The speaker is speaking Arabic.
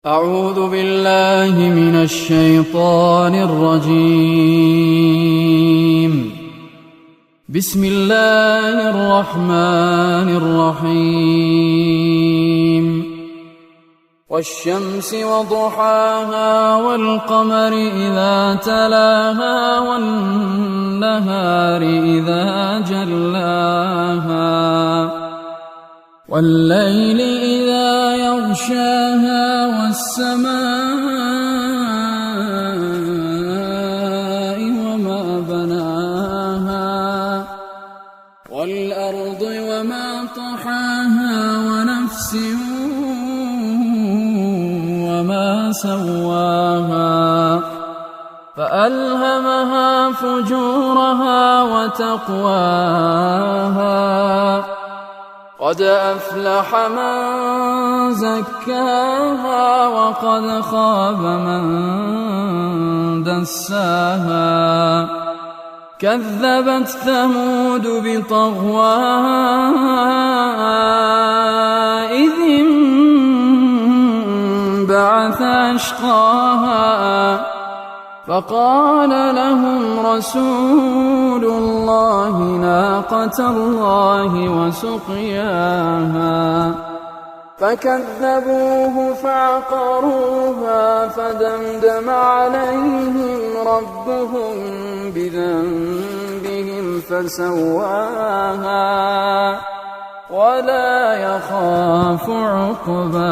أعوذ بالله من الشيطان الرجيم. بسم الله الرحمن الرحيم. والشمس وضحاها والقمر إذا تلاها والنهار إذا جلاها والليل إذا يغشاها والسماء وما بناها والأرض وما طحاها ونفس وما سواها فألهمها فجورها وتقواها قد أفلح من زكاها وقد خاب من دساها كذبت ثمود بطغواها إذ انبعث أشقاها فقال لهم رسول الله ناقة الله وسقياها فكذبوه فعقروها فدمدم عليهم ربهم بذنبهم فسواها ولا يخاف عقباها.